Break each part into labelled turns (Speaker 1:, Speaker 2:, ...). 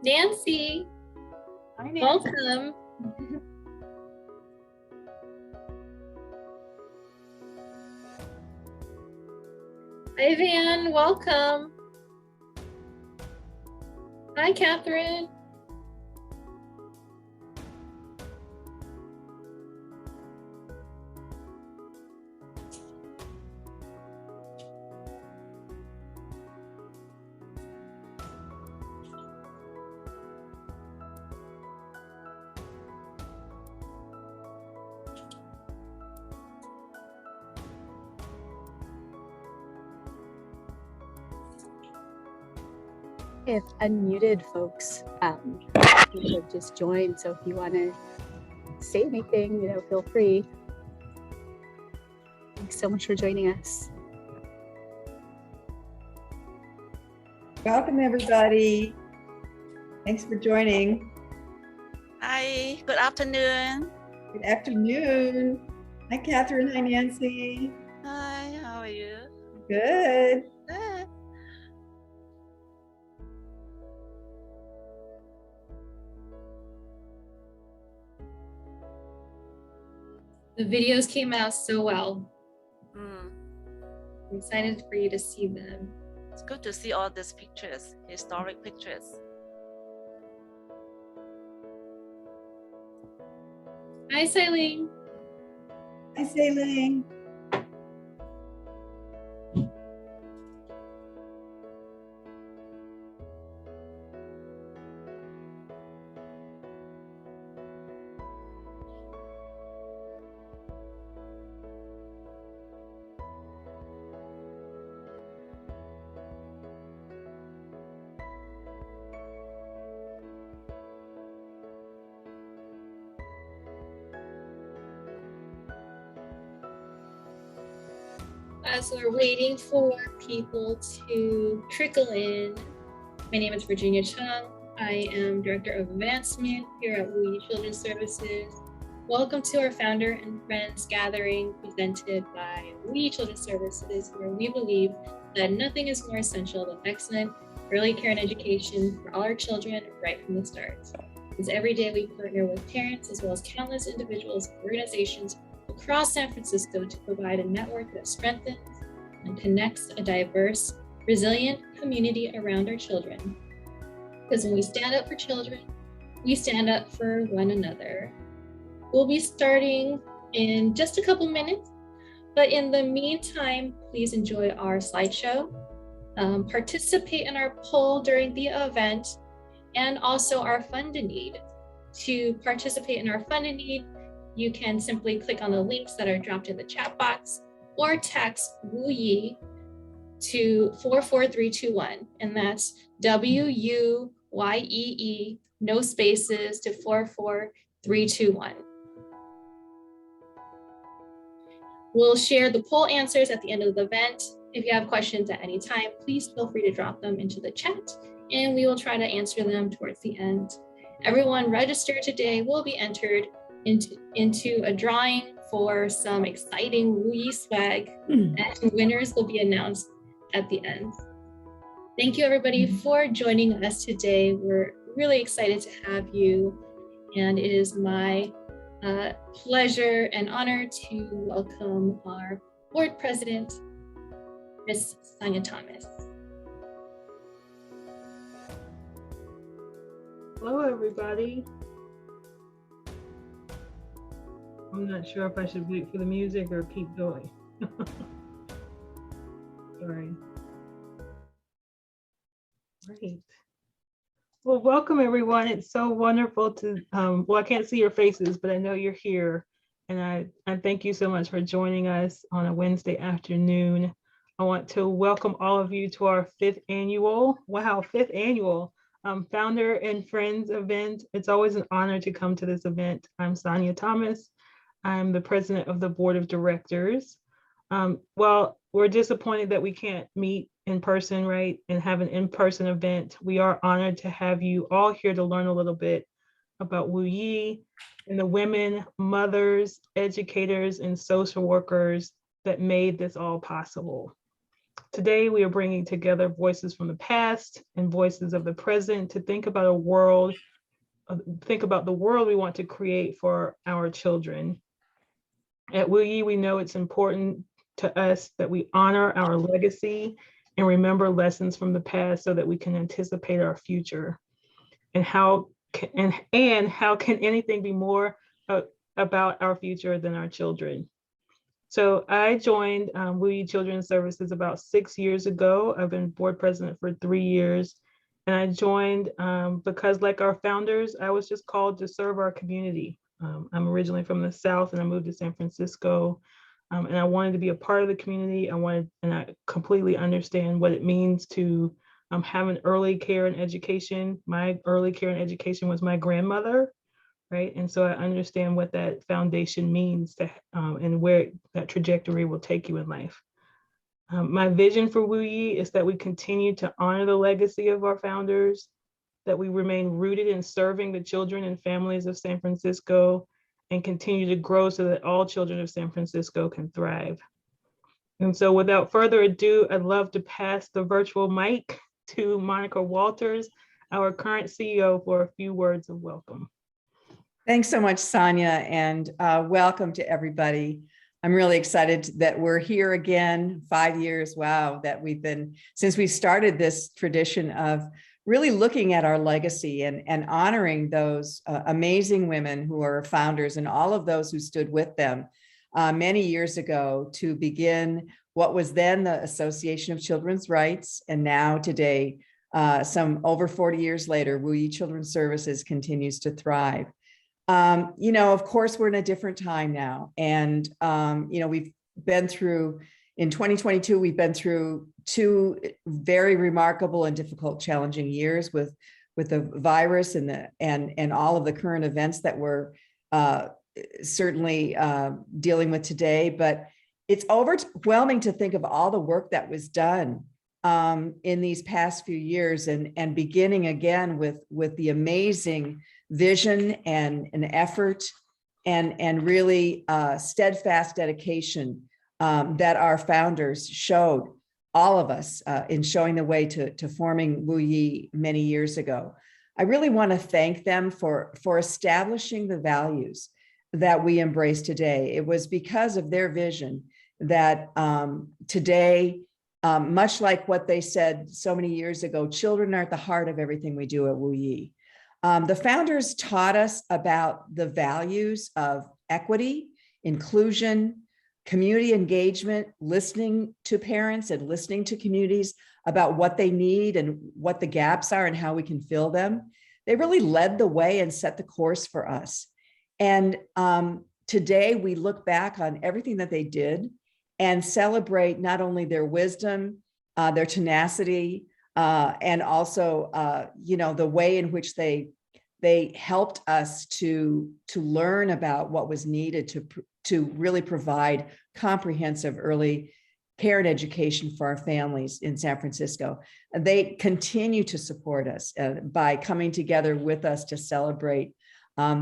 Speaker 1: Nancy.
Speaker 2: Hi, Nancy.
Speaker 1: Welcome. Hi, Van. Welcome. Hi, Catherine.
Speaker 2: If unmuted folks you have just joined, so if you want to say anything, feel free. Thanks so much for joining us.
Speaker 3: Welcome, everybody. Thanks for joining.
Speaker 4: Hi, good afternoon.
Speaker 3: Good afternoon. Hi, Catherine. Hi, Nancy.
Speaker 4: Hi, how are you?
Speaker 3: Good.
Speaker 4: Good.
Speaker 1: The videos came out so well.
Speaker 4: Mm,
Speaker 1: I'm excited for you to see them.
Speaker 4: it's good to see all these pictures, historic pictures.
Speaker 1: Hi, Celine.
Speaker 3: Hi, Celine.
Speaker 1: As we're waiting for people to trickle in, my name is Virginia Chung. I am Director of Advancement here at Wu Yee Children's Services. Welcome to our Founder and Friends Gathering presented by Wu Yee Children's Services, where we believe that nothing is more essential than excellent early care and education for all our children right from the start. As every day we partner with parents as well as countless individuals and organizations across San Francisco to provide a network that strengthens and connects a diverse, resilient community around our children. Because when we stand up for children, we stand up for one another. We'll be starting in just a couple minutes, but in the meantime, please enjoy our slideshow, participate in our poll during the event, and also our Fund a Need. To participate in our Fund a Need, you can simply click on the links that are dropped in the chat box or text Wu Yee to 44321, and that's WUYEE, no spaces, to 44321. We'll share the poll answers at the end of the event. If you have questions at any time, please feel free to drop them into the chat and we will try to answer them towards the end. Everyone registered today will be entered into a drawing for some exciting Wu Yee swag, and winners will be announced at the end. Thank you everybody for joining us today. We're really excited to have you, and it is my pleasure and honor to welcome our board president, Ms. Sonia Thomas.
Speaker 5: Hello, everybody. I'm not sure if I should wait for the music or keep going. Sorry. Great. Well, welcome everyone. It's so wonderful to, well, I can't see your faces, but I know you're here. And I thank you so much for joining us on a Wednesday afternoon. I want to welcome all of you to our fifth annual Founder and Friends event. It's always an honor to come to this event. I'm Sonia Thomas. I'm the president of the board of directors. Well, we're disappointed that we can't meet in person, right, and have an in-person event. We are honored to have you all here to learn a little bit about Wu Yee and the women, mothers, educators, and social workers that made this all possible. Today, we are bringing together voices from the past and voices of the present to think about the world we want to create for our children. At Wu Yee, we know it's important to us that we honor our legacy and remember lessons from the past so that we can anticipate our future. And how can anything be more about our future than our children? So I joined Wu Yee Children's Services about 6 years ago. I've been board president for 3 years. And I joined because, like our founders, I was just called to serve our community. I'm originally from the South and I moved to San Francisco. And I wanted to be a part of the community. I completely understand what it means to have an early care and education. My early care and education was my grandmother, right? And so I understand what that foundation means and where that trajectory will take you in life. My vision for Wu Yee is that we continue to honor the legacy of our founders, that we remain rooted in serving the children and families of San Francisco, and continue to grow so that all children of San Francisco can thrive. And so without further ado, I'd love to pass the virtual mic to Monica Walters, our current CEO, for a few words of welcome.
Speaker 3: Thanks so much, Sonia, and welcome to everybody. I'm really excited that we're here again, 5 years, wow, that since we started this tradition of really looking at our legacy and honoring those amazing women who are founders and all of those who stood with them many years ago to begin what was then the Association of Children's Rights. And now today, some over 40 years later, Wu Yee Children's Services continues to thrive. Of course, we're in a different time now. And, we've been through, in 2022, we've been through 2 very remarkable and difficult, challenging years with the virus and all of the current events that we're certainly dealing with today. But it's overwhelming to think of all the work that was done in these past few years and beginning again with the amazing vision and an effort and really steadfast dedication that our founders showed all of us in showing the way to forming Wu Yee many years ago. I really want to thank them for establishing the values that we embrace today. It was because of their vision that today, much like what they said so many years ago, children are at the heart of everything we do at Wu Yee. The founders taught us about the values of equity, inclusion, community engagement, listening to parents and listening to communities about what they need and what the gaps are and how we can fill them. They really led the way and set the course for us. And today we look back on everything that they did and celebrate not only their wisdom, their tenacity, and also, the way in which they helped us to learn about what was needed to really provide comprehensive early care and education for our families in San Francisco. They continue to support us by coming together with us to celebrate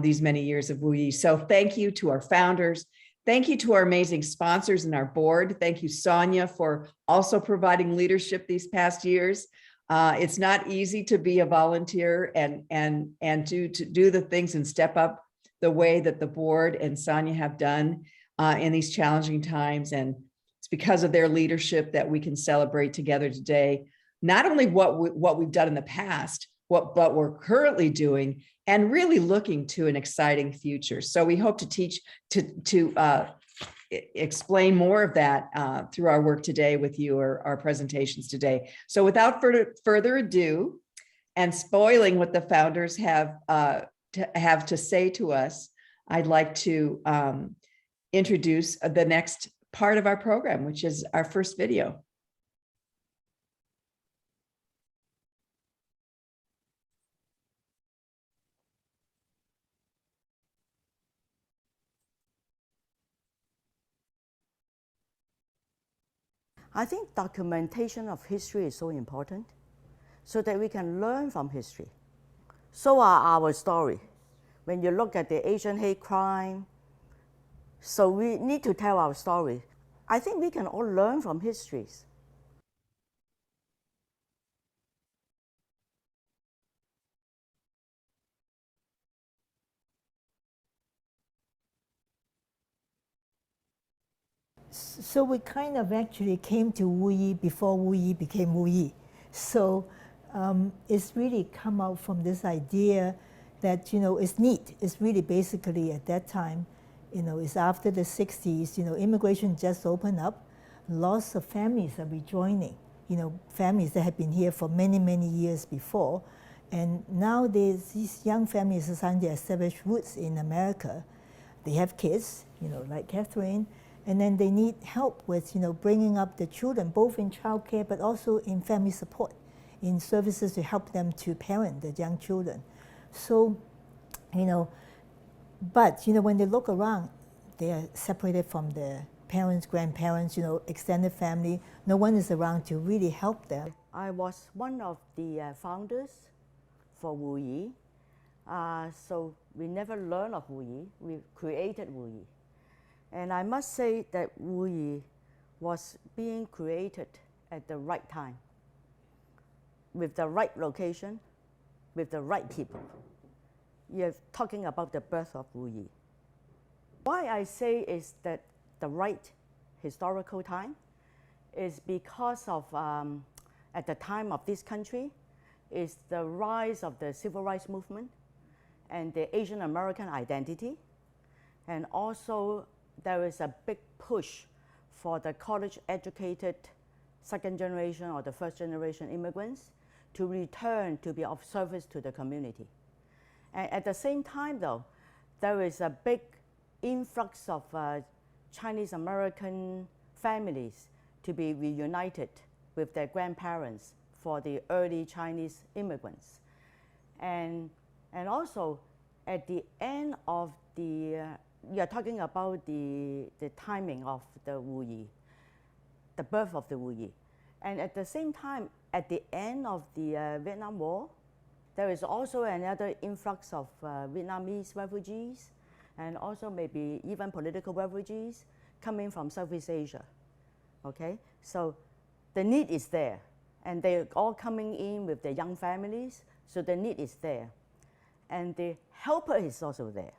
Speaker 3: these many years of Wu Yee. So thank you to our founders. Thank you to our amazing sponsors and our board. Thank you, Sonia, for also providing leadership these past years. It's not easy to be a volunteer and to do the things and step up the way that the board and Sonia have done in these challenging times. And it's because of their leadership that we can celebrate together today, not only what we've done in the past, but we're currently doing and really looking to an exciting future. So we hope to explain more of that through our work today with you, or our presentations today. So without further ado, and spoiling what the founders have to say to us, I'd like to introduce the next part of our program, which is our first video.
Speaker 6: I think documentation of history is so important so that we can learn from history. So are our story. When you look at the Asian hate crime, so we need to tell our story. I think we can all learn from histories.
Speaker 7: So we kind of actually came to Wu Yee before Wu Yee became Wu Yee. So it's really come out from this idea that, it's neat. It's really basically at that time, it's after the 60s, immigration just opened up. Lots of families are rejoining, families that have been here for many, many years before. And now these young families are starting to establish roots in America. They have kids, like Catherine, and then they need help with, bringing up the children, both in childcare but also in family support, in services to help them to parent the young children. So, but when they look around, they are separated from their parents, grandparents, extended family. No one is around to really help them.
Speaker 6: I was one of the founders for Wu Yee. So we never learned of Wu Yee, we created Wu Yee. And I must say that Wu Yee was being created at the right time, with the right location, with the right people. You're talking about the birth of Wu Yee. Why I say is that the right historical time is because of, at the time of this country, is the rise of the civil rights movement and the Asian American identity. And also there is a big push for the college educated second generation or the first generation immigrants to return to be of service to the community. And at the same time though, there is a big influx of Chinese American families to be reunited with their grandparents for the early Chinese immigrants. And also at the end of the, you're talking about the timing of the Wu Yee, the birth of the Wu Yee. And at the same time, at the end of the Vietnam War, there is also another influx of Vietnamese refugees and also maybe even political refugees coming from Southeast Asia, okay? So the need is there, and they're all coming in with their young families, so the need is there. And the helper is also there.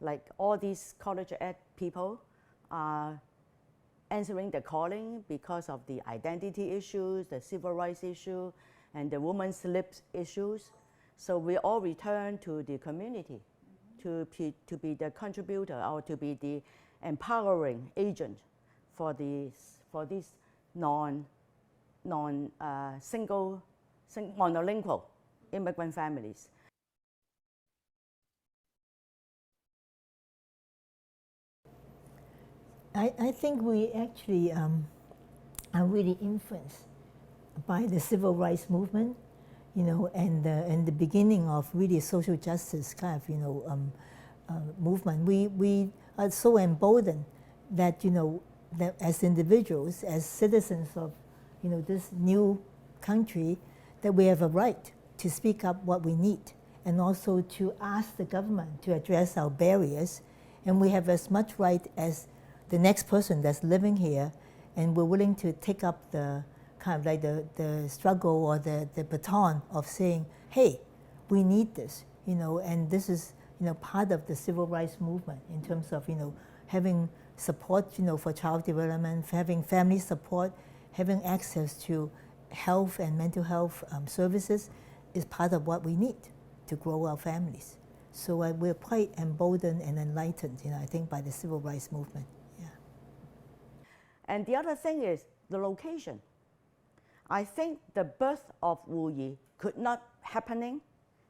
Speaker 6: Like all these college ed people are answering the calling because of the identity issues, the civil rights issue, and the women's lib issues. So we all return to the community to be the contributor or to be the empowering agent for these monolingual immigrant families.
Speaker 7: I think we actually are really influenced by the civil rights movement, and the beginning of really social justice kind of, movement. We are so emboldened that, that as individuals, as citizens of, this new country, that we have a right to speak up what we need and also to ask the government to address our barriers. And we have as much right as the next person that's living here, and we're willing to take up the kind of like the struggle or the baton of saying, hey, we need this, and this is, part of the civil rights movement in terms of, having support, for child development, having family support, having access to health and mental health services is part of what we need to grow our families. So we're quite emboldened and enlightened, I think, by the civil rights movement. Yeah.
Speaker 6: And the other thing is the location. I think the birth of Wu Yee could not happening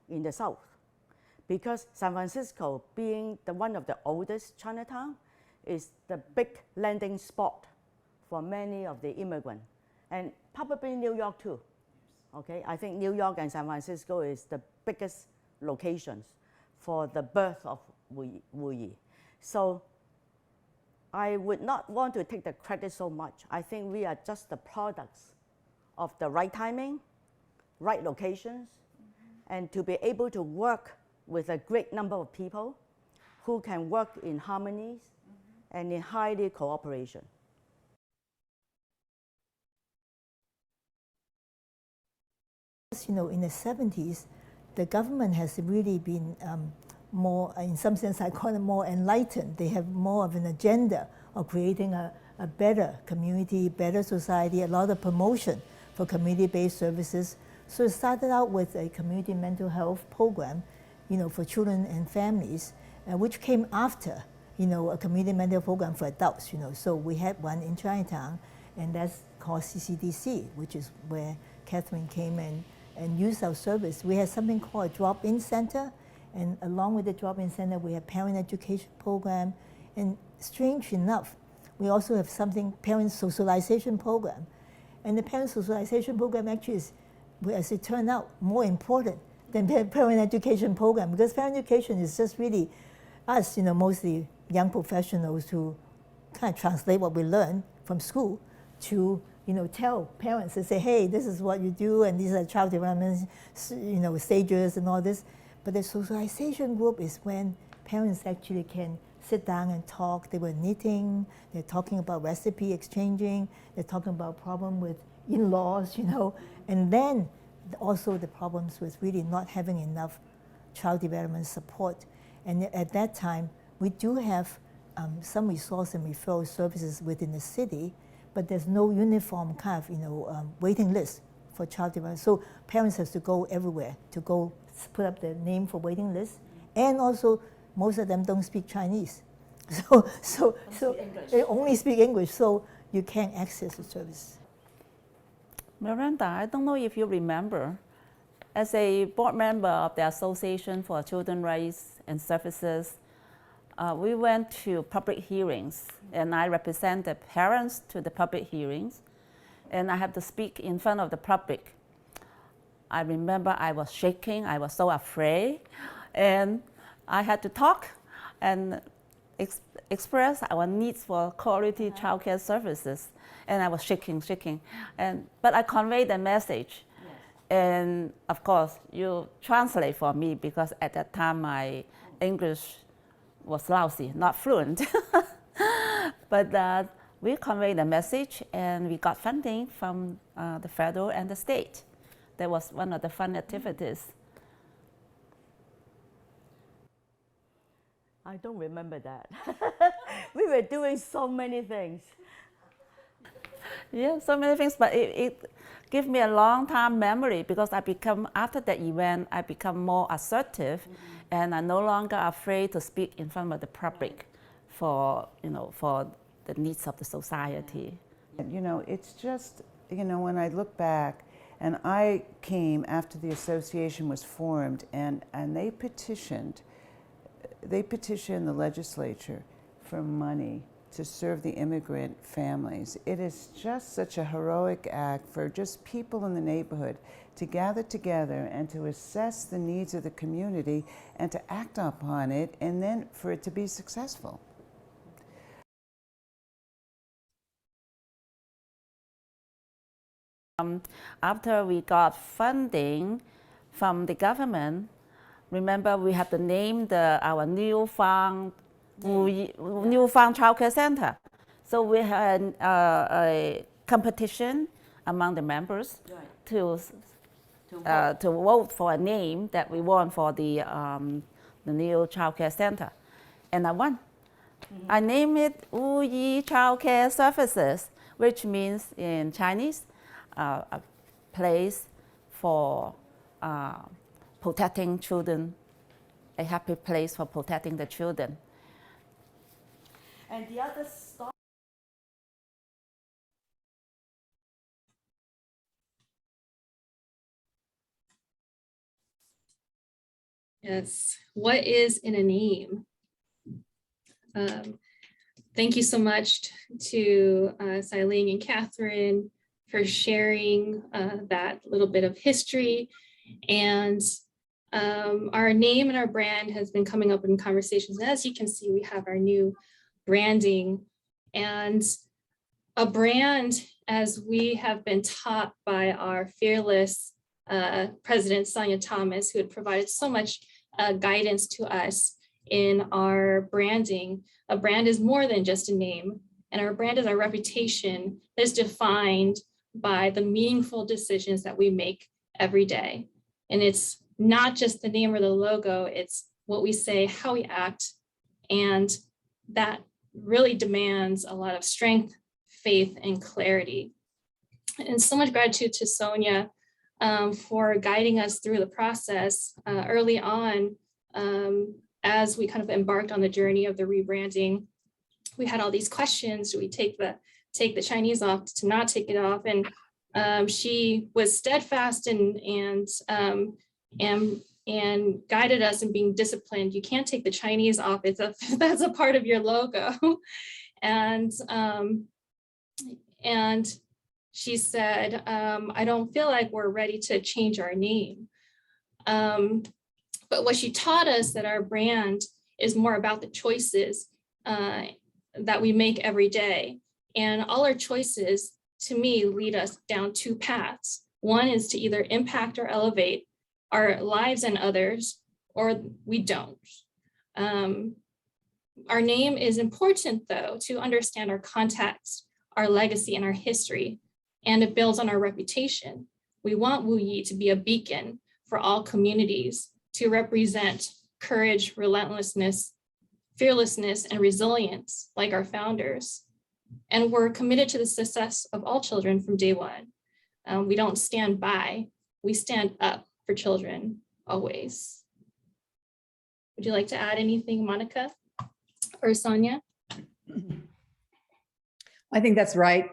Speaker 6: in the South because San Francisco, being one of the oldest Chinatown, is the big landing spot for many of the immigrants, and probably New York too. Okay, I think New York and San Francisco is the biggest locations for the birth of Wu Yee. So I would not want to take the credit so much. I think we are just the products of the right timing, right locations, and to be able to work with a great number of people who can work in harmonies and in highly cooperation.
Speaker 7: In the 70s, the government has really been more, in some sense, I call it more enlightened. They have more of an agenda of creating a a better community, better society, a lot of promotion for community-based services. So it started out with a community mental health program, for children and families, which came after, a community mental health program for adults, So we had one in Chinatown, and that's called CCDC, which is where Catherine came and used our service. We had something called a drop-in center, and along with the drop-in center, we have parent education program, and strange enough, we also have something, parent socialization program. And the parent socialization program actually is, as it turned out, more important than parent education program, because parent education is just really us, mostly young professionals who kind of translate what we learn from school to, tell parents and say, hey, this is what you do, and these are child development, stages and all this. But the socialization group is when parents actually can sit down and talk. They were knitting, they're talking about recipe exchanging, they're talking about problem with in-laws, and then also the problems with really not having enough child development support. And at that time, we do have some resource and referral services within the city, but there's no uniform kind of, waiting list for child development. So parents have to go everywhere to go put up their name for waiting list, and also most of them don't speak Chinese, so they only speak English, so you can't access the service.
Speaker 8: Miranda, I don't know if you remember, as a board member of the Association for Children's Rights and Services, we went to public hearings, and I represent the parents to the public hearings, and I have to speak in front of the public. I remember I was shaking, I was so afraid, and I had to talk and express our needs for quality childcare services, and I was shaking, but I conveyed the message. Yes. And of course, you translate for me, because at that time my English was lousy, not fluent. But we conveyed the message, and we got funding from the federal and the state. That was one of the fun activities.
Speaker 6: I don't remember that. We were doing so many things.
Speaker 8: Yeah, so many things, but it gave me a long time memory, because after that event, I become more assertive, and I'm no longer afraid to speak in front of the public for the needs of the society.
Speaker 9: It's just, when I look back, and I came after the association was formed, and they petitioned the legislature for money to serve the immigrant families. It is just such a heroic act for just people in the neighborhood to gather together and to assess the needs of the community and to act upon it, and then for it to be successful.
Speaker 8: After we got funding from the government, remember we have to name our newfound childcare center. So we had a competition among the members to vote for a name that we want for the new childcare center, and I won. I named it Wu Yee Childcare Services, which means in Chinese, a place for protecting children, a happy place for protecting the children.
Speaker 6: And the other story.
Speaker 1: Yes. What is in a name? Thank you so much to Xiling and Catherine for sharing that little bit of history. And our name and our brand has been coming up in conversations. And as you can see, we have our new branding, and a brand, as we have been taught by our fearless President Sonia Thomas, who had provided so much guidance to us in our branding. A brand is more than just a name, and our brand is our reputation that is defined by the meaningful decisions that we make every day. And it's not just the name or the logo, it's what we say, how we act, and that really demands a lot of strength faith, and clarity. And so much gratitude to Sonia for guiding us through the process early on as we kind of embarked on the journey of the rebranding. We had all these questions. Do we take the Chinese off, to not take it off? And she was steadfast and guided us in being disciplined. You can't take the Chinese off. That's a part of your logo. And she said, I don't feel like we're ready to change our name. But what she taught us, that our brand is more about the choices that we make every day. And all our choices, to me, lead us down two paths. One is to either impact or elevate our lives and others, or we don't. Our name is important, though, to understand our context, our legacy, and our history, and it builds on our reputation. We want Wu Yee to be a beacon for all communities, to represent courage, relentlessness, fearlessness, and resilience like our founders. And we're committed to the success of all children from day one. We don't stand by, we stand up for children always. Would you like to add anything, Monica or Sonia?
Speaker 3: I think that's right,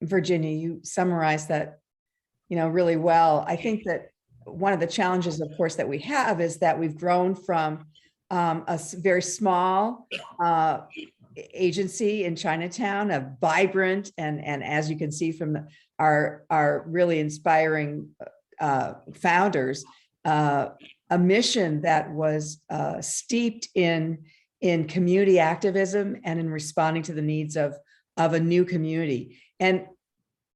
Speaker 3: Virginia. You summarized that, really well. I think that one of the challenges, of course, that we have is that we've grown from a very small agency in Chinatown, a vibrant and as you can see from our really inspiring founders, a mission that was steeped in community activism and in responding to the needs of a new community. And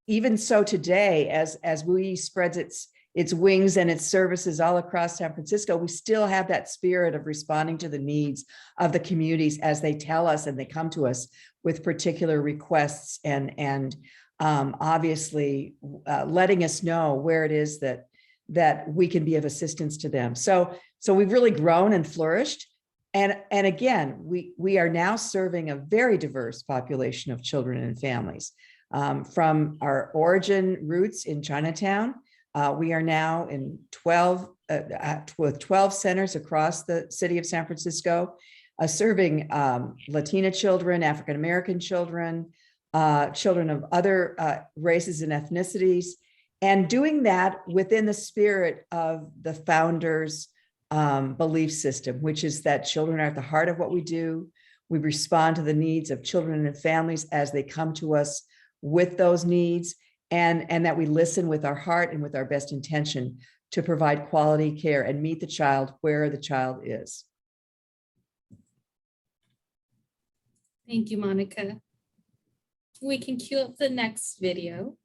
Speaker 3: even so today, as Wu Yee spreads its wings and its services all across San Francisco, we still have that spirit of responding to the needs of the communities as they tell us and they come to us with particular requests and obviously letting us know where it is that we can be of assistance to them. So we've really grown and flourished. And again, we are now serving a very diverse population of children and families. From our origin roots in Chinatown, we are now in 12 centers across the city of San Francisco, serving Latina children, African-American children, children of other races and ethnicities, and doing that within the spirit of the founders' belief system, which is that children are at the heart of what we do. We respond to the needs of children and families as they come to us with those needs, and that we listen with our heart and with our best intention to provide quality care and meet the child where the child is.
Speaker 1: Thank you, Monica. We can cue up the next video.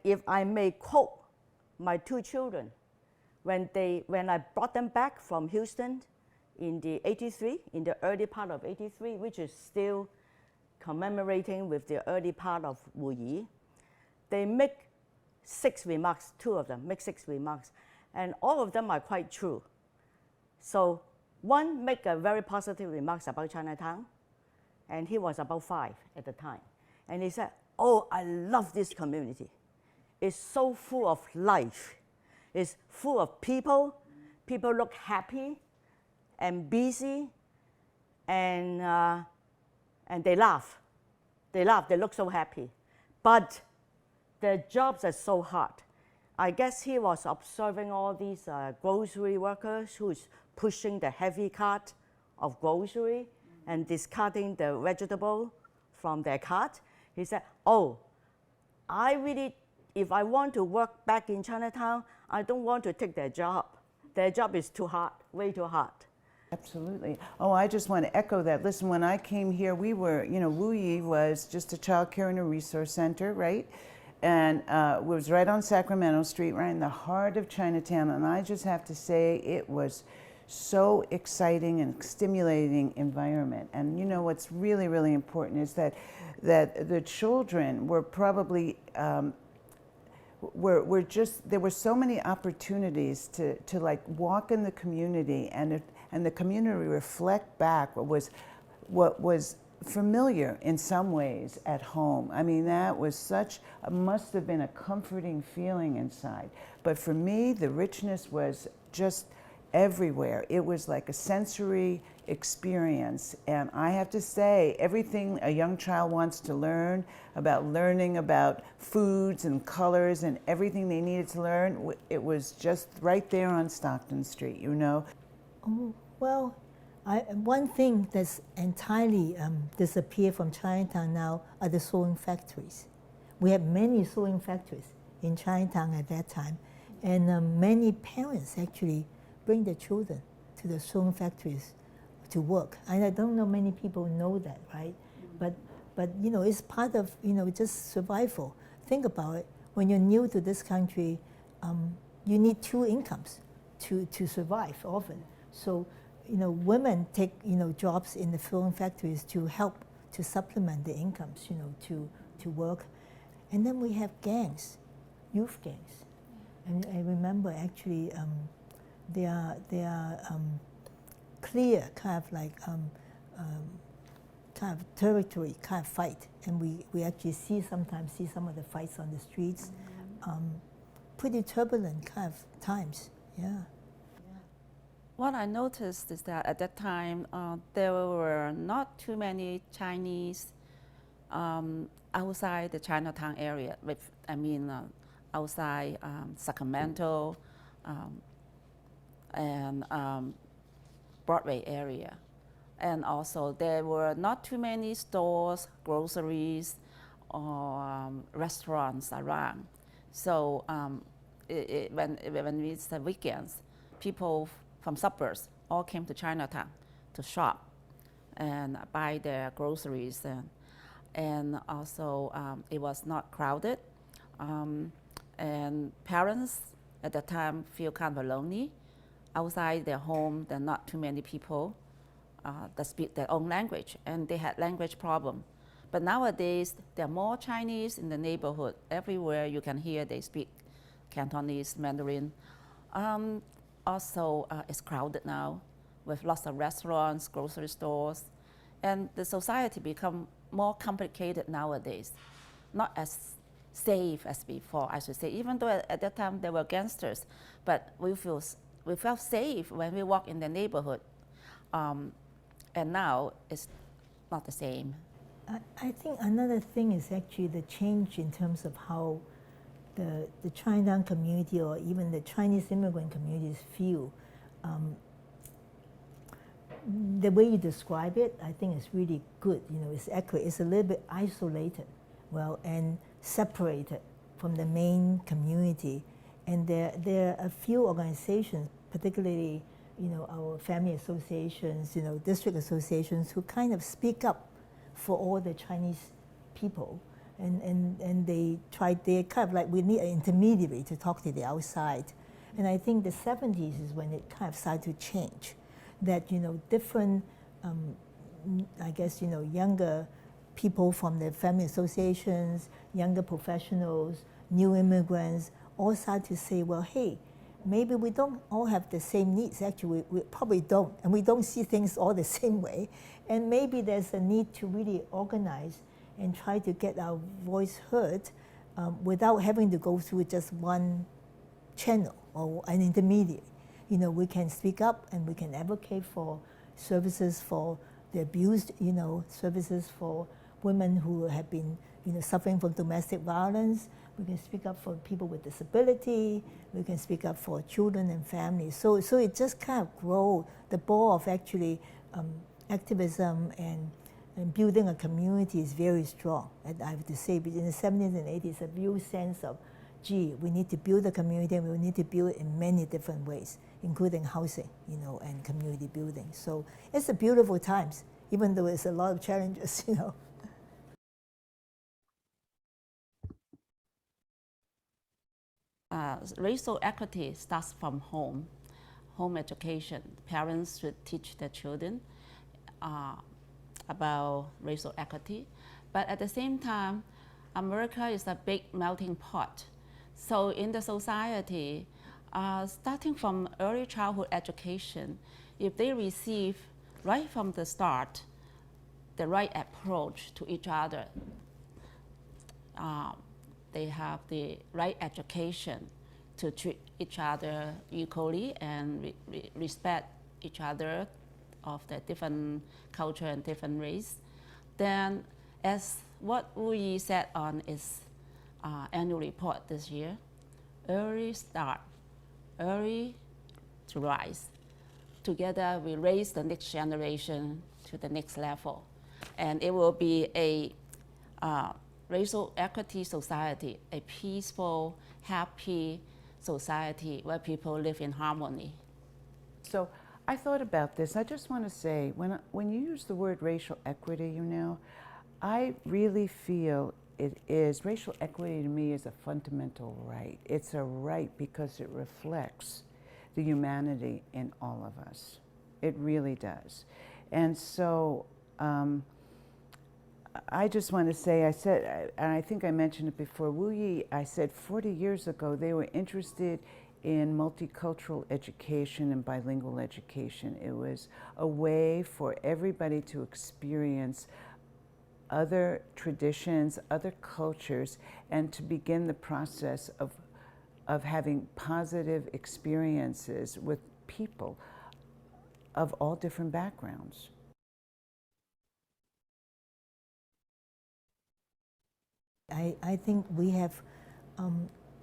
Speaker 6: If I may quote my two children, when I brought them back from Houston in the early part of 83, which is still commemorating with the early part of Wu Yee, they make 6 remarks, 2 of them make 6 remarks, and all of them are quite true. So one make a very positive remarks about Chinatown, and he was about 5 at the time. And he said, "Oh, I love this community. It's so full of life. It's full of people. People look happy and busy, and they laugh. They laugh. They look so happy. But their jobs are so hard." I guess he was observing all these grocery workers who's pushing the heavy cart of grocery and discarding the vegetable from their cart. He said, "Oh, if I want to work back in Chinatown, I don't want to take their job. Their job is too hard, way too hard."
Speaker 9: Absolutely. Oh, I just want to echo that. Listen, when I came here, we were, Wu Yee was just a child care and a resource center, right? And it was right on Sacramento Street, right in the heart of Chinatown. And I just have to say, it was so exciting and stimulating environment. And what's really, really important is that the children were probably were just, there were so many opportunities to like walk in the community and the community reflect back what was familiar in some ways at home. I mean, that was must have been a comforting feeling inside. But for me, the richness was just everywhere. It was like a sensory experience. And I have to say, everything a young child wants to learn learning about foods and colors and everything they needed to learn, it was just right there on Stockton Street, you know?
Speaker 7: Oh, well, one thing that's entirely disappeared from Chinatown now are the sewing factories. We have many sewing factories in Chinatown at that time, and many parents actually bring their children to the sewing factories to work. And I don't know many people know that, right? But you know, it's part of, you know, just survival. Think about it. When you're new to this country, you need two incomes to survive often. So, you know, women take, you know, jobs in the sewing factories to help to supplement the incomes, you know, to work. And then we have gangs, youth gangs. And I remember actually they are clear kind of like kind of territory kind of fight, and we actually sometimes see some of the fights on the streets. Pretty turbulent kind of times, yeah.
Speaker 8: What I noticed is that at that time there were not too many Chinese outside the Chinatown area. Outside Sacramento and Broadway area. And also there were not too many stores, groceries, or restaurants around. So when it's the weekends, people from suburbs all came to Chinatown to shop and buy their groceries. And also it was not crowded. And parents at that time feel kind of lonely. Outside their home, there are not too many people that speak their own language, and they had language problem. But nowadays, there are more Chinese in the neighborhood. Everywhere you can hear they speak Cantonese, Mandarin. Also, it's crowded now with lots of restaurants, grocery stores, and the society become more complicated nowadays, not as safe as before, I should say. Even though at that time there were gangsters, but we felt safe when we walk in the neighborhood. And now it's not the same.
Speaker 7: I think another thing is actually the change in terms of how the Chinatown community or even the Chinese immigrant communities feel. The way you describe it, I think is really good. You know, it's accurate. It's a little bit isolated, well, and separated from the main community. And there are a few organizations, particularly, you know, our family associations, you know, district associations, who kind of speak up for all the Chinese people. And they kind of like, we need an intermediary to talk to the outside. And I think the 70s is when it kind of started to change. That, you know, different, I guess, you know, younger people from the family associations, younger professionals, new immigrants, all started to say, well, hey, maybe we don't all have the same needs. Actually, we probably don't, and we don't see things all the same way. And maybe there's a need to really organize and try to get our voice heard without having to go through just one channel or an intermediary. You know, we can speak up and we can advocate for services for the abused, you know, services for women who have been, you know, suffering from domestic violence. We can speak up for people with disability. We can speak up for children and families. So it just kind of grows. The ball of actually activism and building a community is very strong. And I have to say, in the 70s and 80s, a real sense of, gee, we need to build a community, and we need to build it in many different ways, including housing, you know, and community building. So it's a beautiful times, even though it's a lot of challenges, you know.
Speaker 8: Racial equity starts from home education. Parents should teach their children about racial equity. But at the same time, America is a big melting pot. So in the society, starting from early childhood education, if they receive right from the start the right approach to each other, they have the right education to treat each other equally and respect each other of the different culture and different race. Then, as what Wu Yee said on its annual report this year, early start, early to rise. Together, we raise the next generation to the next level. And it will be a racial equity society, a peaceful, happy society where people live in harmony.
Speaker 9: So I thought about this. I just want to say, when you use the word racial equity, you know, I really feel it is, racial equity to me is a fundamental right. It's a right because it reflects the humanity in all of us. It really does. And so I just want to say, I said, and I think I mentioned it before, Wu Yee, I said 40 years ago, they were interested in multicultural education and bilingual education. It was a way for everybody to experience other traditions, other cultures, and to begin the process of having positive experiences with people of all different backgrounds.
Speaker 7: I think we have,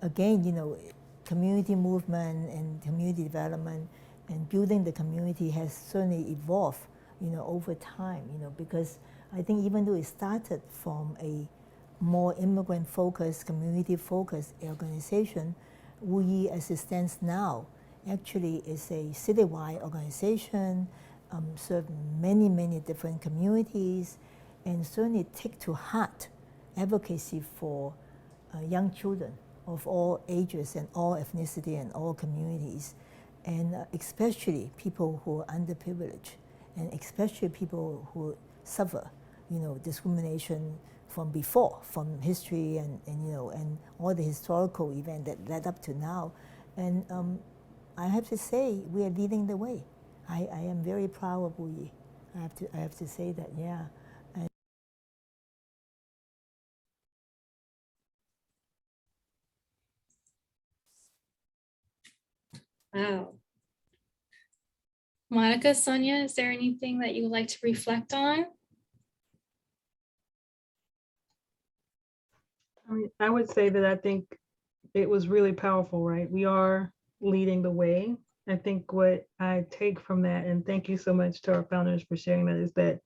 Speaker 7: again, you know, community movement and community development and building the community has certainly evolved, you know, over time, you know, because I think even though it started from a more immigrant-focused, community-focused organization, Wu Yee, as it stands now, actually is a citywide organization, serve many, many different communities, and certainly take to heart advocacy for young children of all ages and all ethnicity and all communities, and especially people who are underprivileged, and especially people who suffer, you know, discrimination from before, from history and you know, and all the historical events that led up to now. And I have to say, we are leading the way. I am very proud of Wu Yee. I have to say that, yeah.
Speaker 1: Wow. Monica, Sonia, is there anything that you would like to reflect on?
Speaker 5: I would say that I think it was really powerful, right? We are leading the way. I think what I take from that, and thank you so much to our founders for sharing that, is that,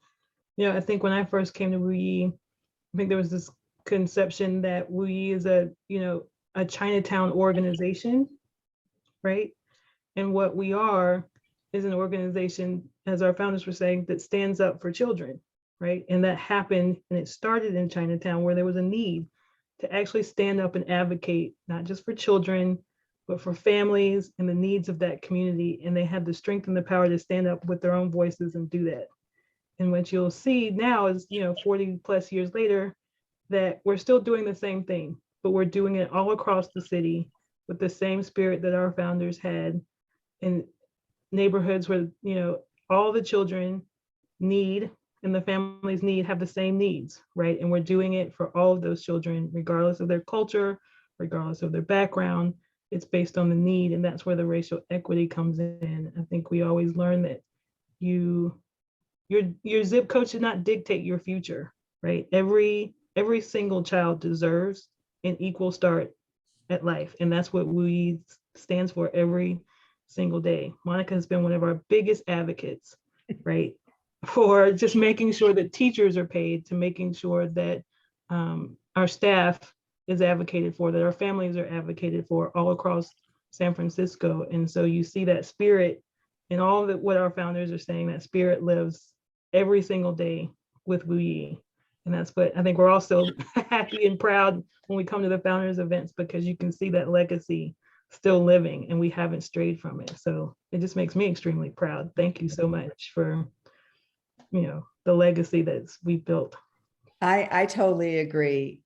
Speaker 5: you know, I think when I first came to Wu Yee, I think there was this conception that Wu Yee is a, you know, a Chinatown organization, right? And what we are is an organization, as our founders were saying, that stands up for children, right? And that happened, and it started in Chinatown, where there was a need to actually stand up and advocate, not just for children, but for families and the needs of that community. And they had the strength and the power to stand up with their own voices and do that. And what you'll see now is, you know, 40 plus years later, that we're still doing the same thing, but we're doing it all across the city with the same spirit that our founders had, in neighborhoods where, you know, all the children need and the families have the same needs, right? And we're doing it for all of those children, regardless of their culture, regardless of their background. It's based on the need, and that's where the racial equity comes in. I think we always learn that your zip code should not dictate your future, right? Every single child deserves an equal start at life, and that's what Wu Yee stands for every single day. Monica has been one of our biggest advocates, right, for just making sure that teachers are paid, to making sure that our staff is advocated for, that our families are advocated for all across San Francisco. And so you see that spirit in all that what our founders are saying, that spirit lives every single day with Wu Yee. And that's what I think we're also happy and proud when we come to the founders events, because you can see that legacy still living and we haven't strayed from it. So it just makes me extremely proud. Thank you so much for, you know, the legacy that we've built.
Speaker 3: I totally agree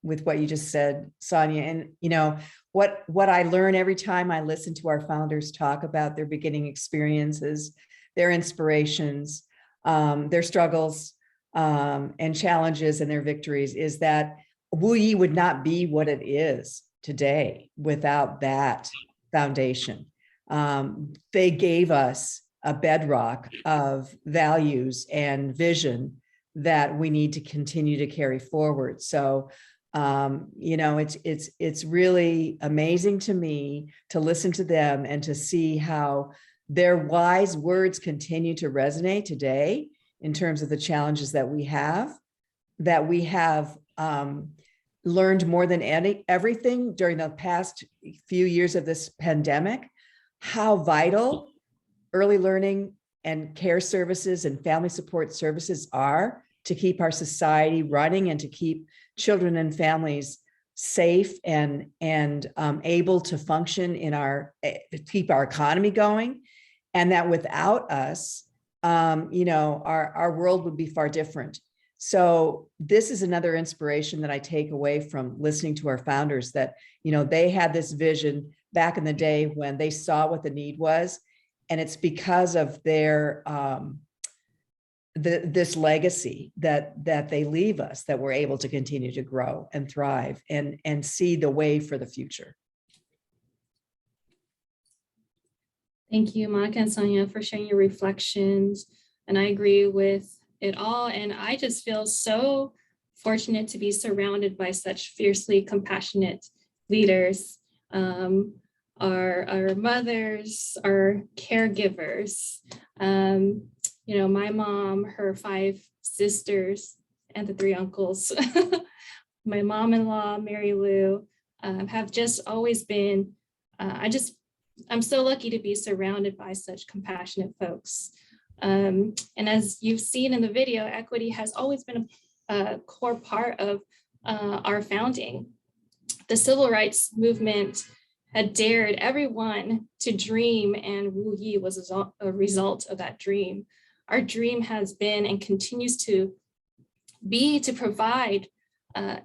Speaker 3: with what you just said, Sonia. And what I learn every time I listen to our founders talk about their beginning experiences, their inspirations, their struggles, and challenges and their victories is that Wu Yee would not be what it is today without that foundation. They gave us a bedrock of values and vision that we need to continue to carry forward. So, it's really amazing to me to listen to them and to see how their wise words continue to resonate today in terms of the challenges that we have learned more than everything during the past few years of this pandemic, how vital early learning and care services and family support services are to keep our society running and to keep children and families safe and able to function keep our economy going. And that without us, our world would be far different. So this is another inspiration that I take away from listening to our founders, that, they had this vision back in the day when they saw what the need was. And it's because of their, this legacy that they leave us, that we're able to continue to grow and thrive and see the way for the future.
Speaker 1: Thank you, Monica and Sonia, for sharing your reflections. And I agree with it all. And I just feel so fortunate to be surrounded by such fiercely compassionate leaders, our mothers, our caregivers. My mom, her 5 sisters, and the 3 uncles, my mom-in-law, Mary Lou, have just always been, I'm so lucky to be surrounded by such compassionate folks. And as you've seen in the video, equity has always been a core part of our founding. The civil rights movement had dared everyone to dream, and Wu Yee was a result of that dream. Our dream has been and continues to be to provide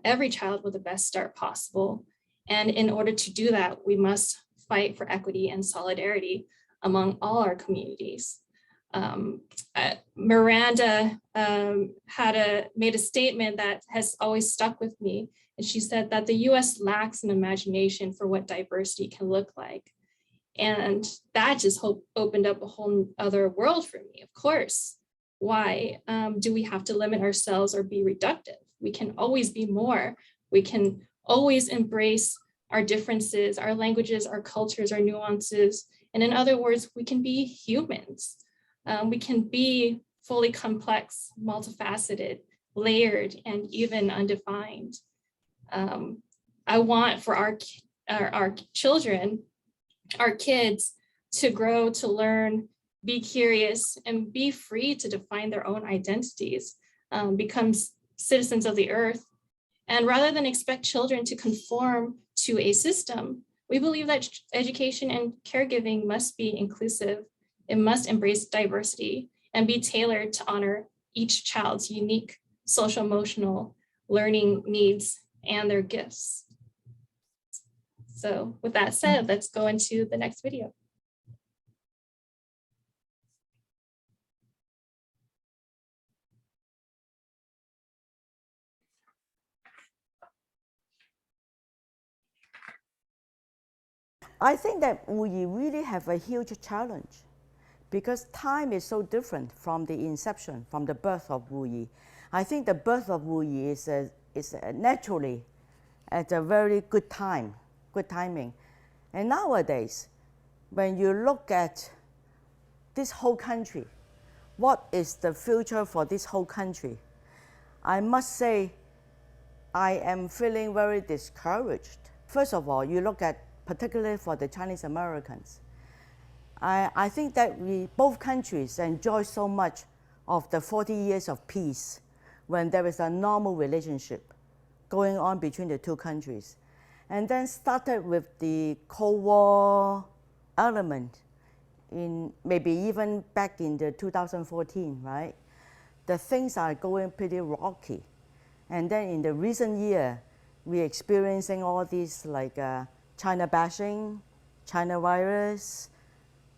Speaker 1: every child with the best start possible. And in order to do that, we must fight for equity and solidarity among all our communities. Miranda made a statement that has always stuck with me. And she said that the US lacks an imagination for what diversity can look like. And that just opened up a whole other world for me, of course. Why do we have to limit ourselves or be reductive? We can always be more. We can always embrace our differences, our languages, our cultures, our nuances. And in other words, we can be humans. We can be fully complex, multifaceted, layered, and even undefined. I want for our children, our kids, to grow, to learn, be curious, and be free to define their own identities, become citizens of the earth. And rather than expect children to conform to a system, we believe that education and caregiving must be inclusive. It must embrace diversity and be tailored to honor each child's unique social emotional learning needs and their gifts. So with that said, let's go into the next video.
Speaker 6: I think that we really have a huge challenge because time is so different from the inception, from the birth of Wu Yee. I think the birth of Wu Yee is naturally at a very good time, good timing. And nowadays, when you look at this whole country, what is the future for this whole country? I must say, I am feeling very discouraged. First of all, you look at particularly for the Chinese Americans. I think that both countries enjoy so much of the 40 years of peace when there is a normal relationship going on between the two countries. And then started with the Cold War element in maybe even back in the 2014, right? The things are going pretty rocky. And then in the recent year, we're experiencing all these like China bashing, China virus,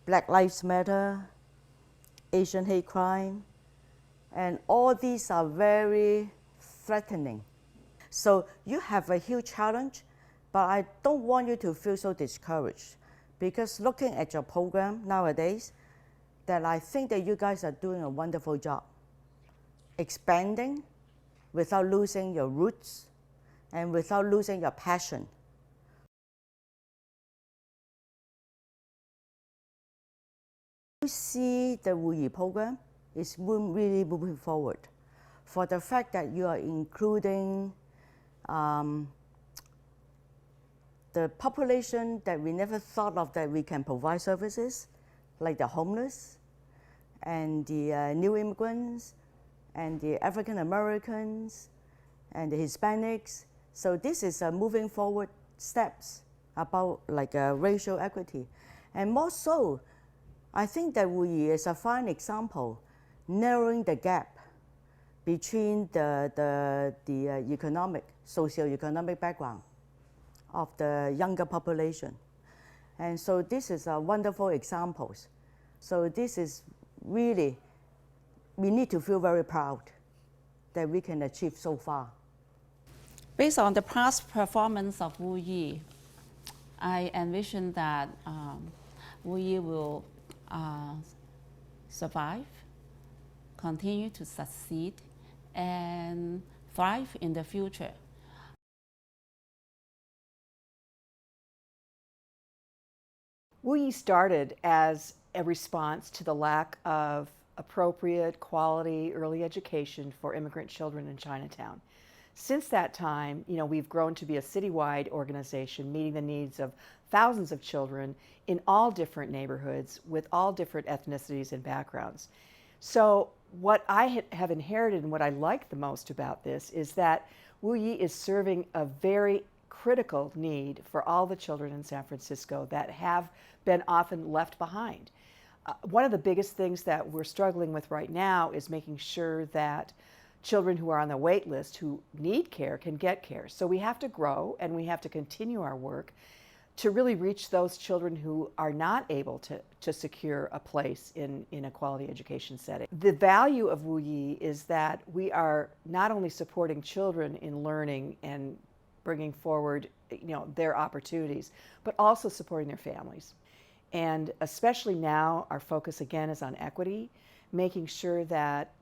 Speaker 6: Black Lives Matter, Asian hate crime, and all these are very threatening. So you have a huge challenge, but I don't want you to feel so discouraged, because looking at your program nowadays, that I think that you guys are doing a wonderful job, expanding without losing your roots and without losing your passion. We see the Wu Yee program is really moving forward for the fact that you are including the population that we never thought of that we can provide services, like the homeless and the new immigrants and the African Americans and the Hispanics. So this is a moving forward steps about like racial equity. And more so, I think that Wu Yee is a fine example, narrowing the gap between the economic, socioeconomic background of the younger population. And so this is a wonderful examples. So this is really, we need to feel very proud that we can achieve so far.
Speaker 8: Based on the past performance of Wu Yee, I envision that Wu Yee will survive, continue to succeed, and thrive in the future.
Speaker 3: Wu Yee started as a response to the lack of appropriate quality early education for immigrant children in Chinatown. Since that time, we've grown to be a citywide organization meeting the needs of thousands of children in all different neighborhoods with all different ethnicities and backgrounds. So what I have inherited and what I like the most about this is that Wu Yee is serving a very critical need for all the children in San Francisco that have been often left behind. One of the biggest things that we're struggling with right now is making sure that children who are on the wait list who need care can get care. So we have to grow and we have to continue our work to really reach those children who are not able to secure a place in a quality education setting. The value of Wu Yee is that we are not only supporting children in learning and bringing forward their opportunities, but also supporting their families. And especially now, our focus again is on equity, making sure that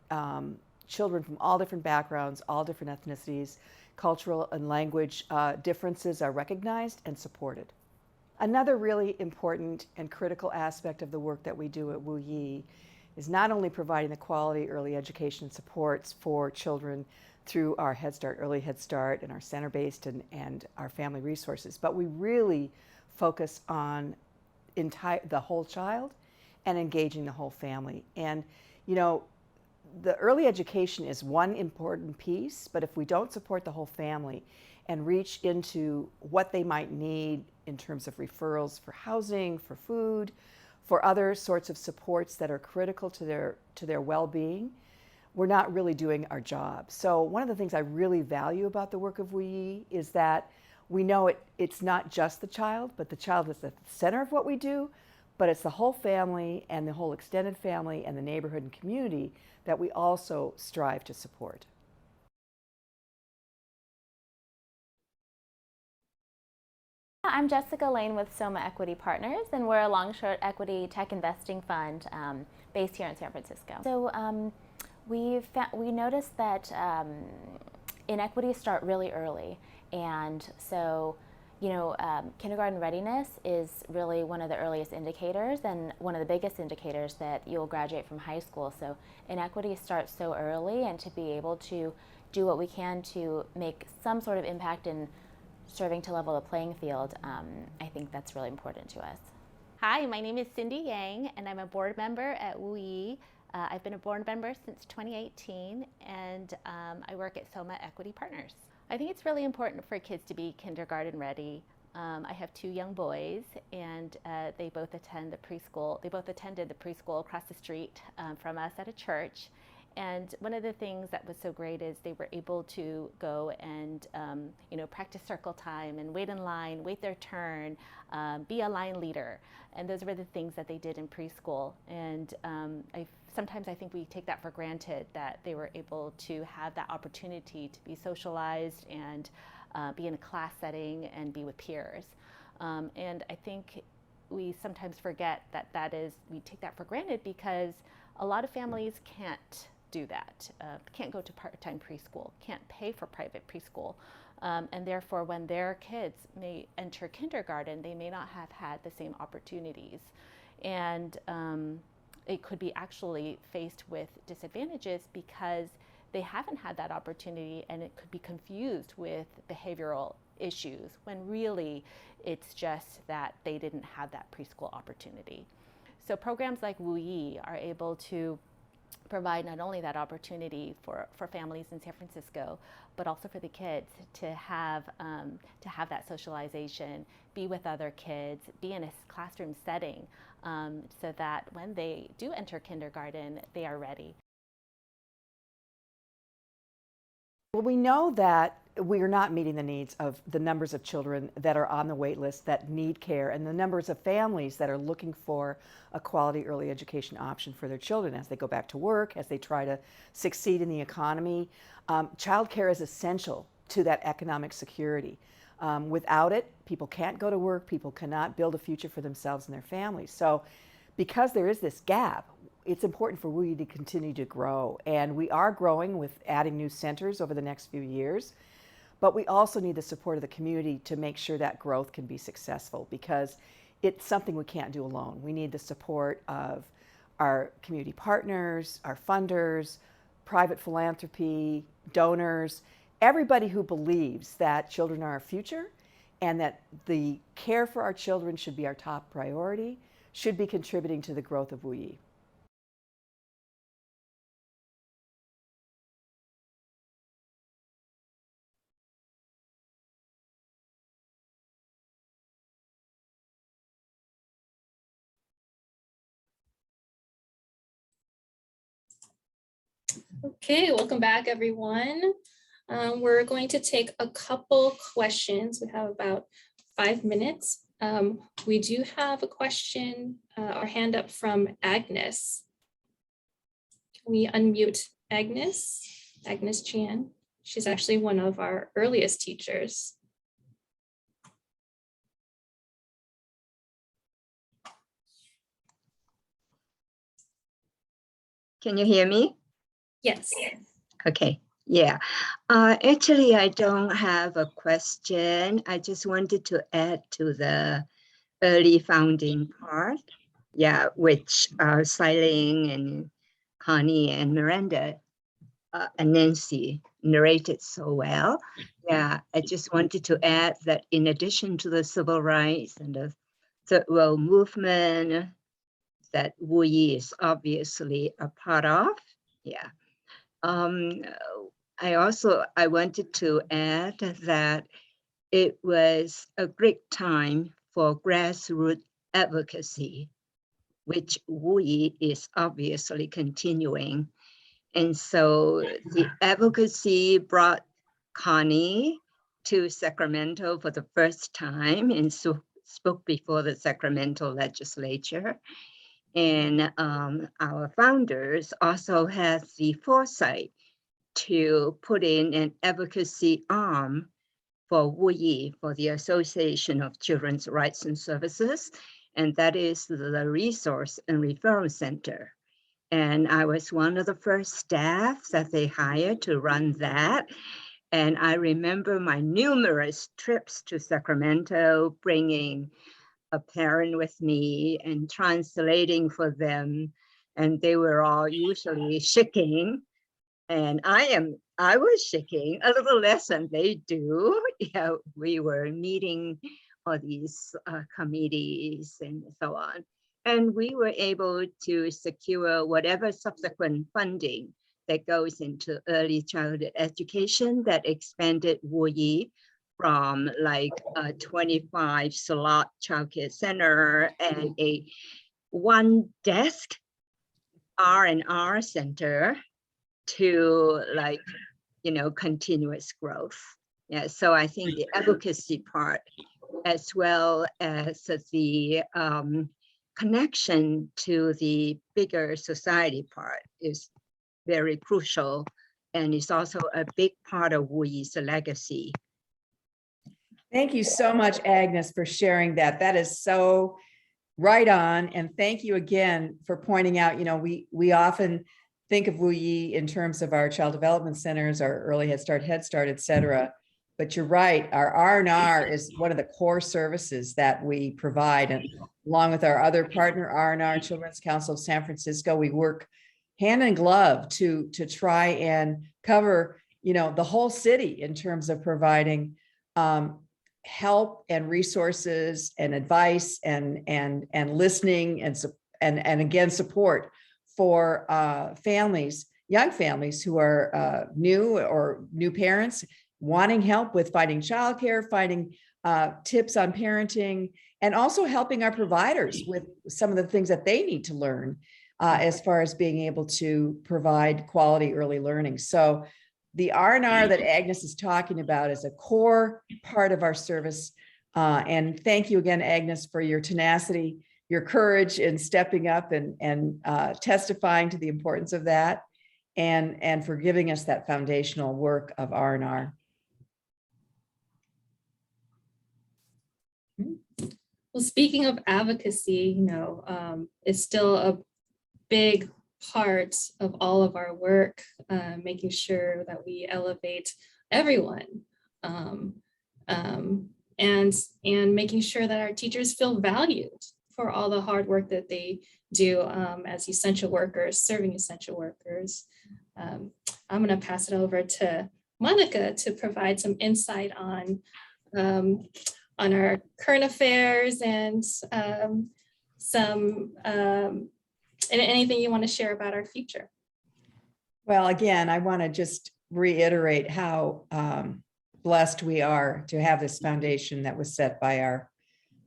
Speaker 3: children from all different backgrounds, all different ethnicities, cultural and language differences are recognized and supported. Another really important and critical aspect of the work that we do at Wu Yee is not only providing the quality early education supports for children through our Head Start, Early Head Start, and our center-based and our family resources, but we really focus on the whole child and engaging the whole family. And the early education is one important piece, but if we don't support the whole family and reach into what they might need in terms of referrals for housing, for food, for other sorts of supports that are critical to their well-being, we're not really doing our job. So one of the things I really value about the work of Wu Yee is that we know it's not just the child, but the child is at the center of what we do, but it's the whole family and the whole extended family and the neighborhood and community that we also strive to support.
Speaker 10: I'm Jessica Lane with Soma Equity Partners, and we're a long-short equity tech investing fund based here in San Francisco. So we noticed that inequities start really early, and so kindergarten readiness is really one of the earliest indicators and one of the biggest indicators that you'll graduate from high school. So inequity starts so early, and to be able to do what we can to make some sort of impact in serving to level the playing field, I think that's really important to us.
Speaker 11: Hi, my name is Cindy Yang, and I'm a board member at Wu Yee. I've been a board member since 2018, and I work at Soma Equity Partners. I think it's really important for kids to be kindergarten ready. I have two young boys, and they both attend the preschool. They both attended the preschool across the street from us at a church, And one of the things that was so great is they were able to go and practice circle time and wait in line, wait their turn, be a line leader. And those were the things that they did in preschool. And sometimes I think we take that for granted, that they were able to have that opportunity to be socialized and be in a class setting and be with peers. And I think we sometimes forget that we take that for granted because a lot of families can't do that, can't go to part-time preschool, can't pay for private preschool. And therefore, when their kids may enter kindergarten, they may not have had the same opportunities. And it could be actually faced with disadvantages because they haven't had that opportunity, and it could be confused with behavioral issues when really it's just that they didn't have that preschool opportunity. So programs like Wu Yee are able to provide not only that opportunity for families in San Francisco, but also for the kids to have that socialization, be with other kids, be in a classroom setting, so that when they do enter kindergarten, they are ready.
Speaker 12: Well, we know that we are not meeting the needs of the numbers of children that are on the wait list that need care, and the numbers of families that are looking for a quality early education option for their children as they go back to work, as they try to succeed in the economy. Childcare is essential to that economic security. Without it, people can't go to work, people cannot build a future for themselves and their families. So because there is this gap, it's important for Wu Yee to continue to grow. And we are growing with adding new centers over the next few years. But we also need the support of the community to make sure that growth can be successful, because it's something we can't do alone. We need the support of our community partners, our funders, private philanthropy, donors, everybody who believes that children are our future and that the care for our children should be our top priority, should be contributing to the growth of Wu Yee.
Speaker 1: Okay, welcome back, everyone. We're going to take a couple questions. We have about 5 minutes. We do have a question, our hand up from Agnes. Can we unmute Agnes? Agnes Chan. She's actually one of our earliest teachers.
Speaker 13: Can you hear me?
Speaker 1: Yes.
Speaker 13: Okay. Yeah. Actually, I don't have a question. I just wanted to add to the early founding part. Yeah, which Silene and Connie and Miranda and Nancy narrated so well. Yeah, I just wanted to add that in addition to the civil rights and the third world movement that Wu Yee is obviously a part of. Yeah. I wanted to add that it was a great time for grassroots advocacy, which Wu Yee is obviously continuing. And so the advocacy brought Connie to Sacramento for the first time and spoke before the Sacramento legislature. And our founders also had the foresight to put in an advocacy arm for Wu Yee, for the Association of Children's Rights and Services, and that is the Resource and Referral Center. And I was one of the first staff that they hired to run that. And I remember my numerous trips to Sacramento, bringing a parent with me and translating for them. And they were all usually shaking. And I was shaking a little less than they do. Yeah, we were meeting all these committees and so on. And we were able to secure whatever subsequent funding that goes into early childhood education that expanded Wu Yee from like a 25 slot childcare center and a one desk R&R center to like, continuous growth. Yeah, so I think the advocacy part, as well as the connection to the bigger society part, is very crucial, and it's also a big part of Wu Yee's legacy.
Speaker 3: Thank you so much, Agnes, for sharing that. That is so right on. And thank you again for pointing out, we often think of Wu Yee in terms of our child development centers, our early Head Start, et cetera. But you're right, our R&R is one of the core services that we provide. And along with our other partner, R&R, Children's Council of San Francisco, we work hand in glove to try and cover, the whole city in terms of providing help and resources and advice and listening and again, support for families, young families who are new parents wanting help with finding childcare, finding tips on parenting, and also helping our providers with some of the things that they need to learn as far as being able to provide quality early learning. So the R&R that Agnes is talking about is a core part of our service. And thank you again, Agnes, for your tenacity, your courage in stepping up and testifying to the importance of that, and for giving us that foundational work of R&R.
Speaker 1: Well, speaking of advocacy, it's still a big part of all of our work, making sure that we elevate everyone, and making sure that our teachers feel valued for all the hard work that they do as essential workers, serving essential workers. I'm going to pass it over to Monica to provide some insight on our current affairs and anything you want to share about our future.
Speaker 3: Well, again, I want to just reiterate how blessed we are to have this foundation that was set by our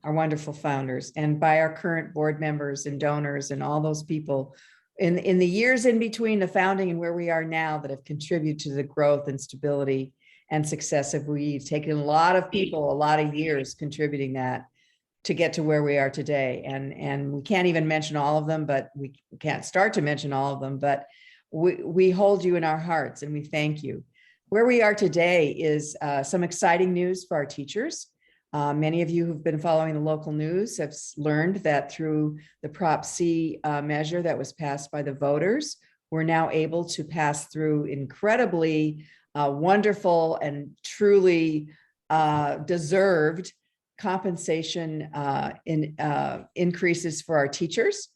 Speaker 3: wonderful founders and by our current board members and donors and all those people in the years in between the founding and where we are now that have contributed to the growth and stability and success of Wu Yee. It's taken a lot of people, a lot of years contributing that to get to where we are today. And we can't even mention all of them, but we can't start to mention all of them, but we hold you in our hearts and we thank you. Where we are today is some exciting news for our teachers. Many of you who've been following the local news have learned that through the Prop C measure that was passed by the voters, we're now able to pass through incredibly wonderful and truly deserved compensation increases for our teachers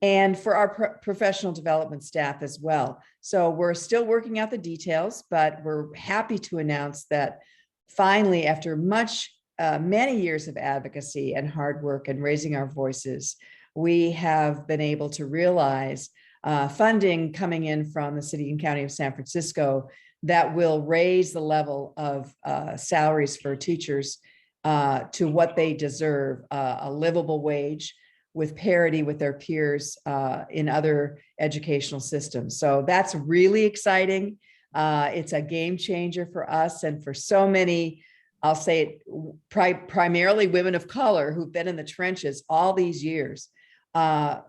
Speaker 3: and for our professional development staff as well. So we're still working out the details, but we're happy to announce that finally, after many years of advocacy and hard work and raising our voices, we have been able to realize funding coming in from the City and County of San Francisco that will raise the level of salaries for teachers to what they deserve, a livable wage with parity with their peers in other educational systems. So that's really exciting. It's a game changer for us and for so many, I'll say it, primarily women of color who've been in the trenches all these years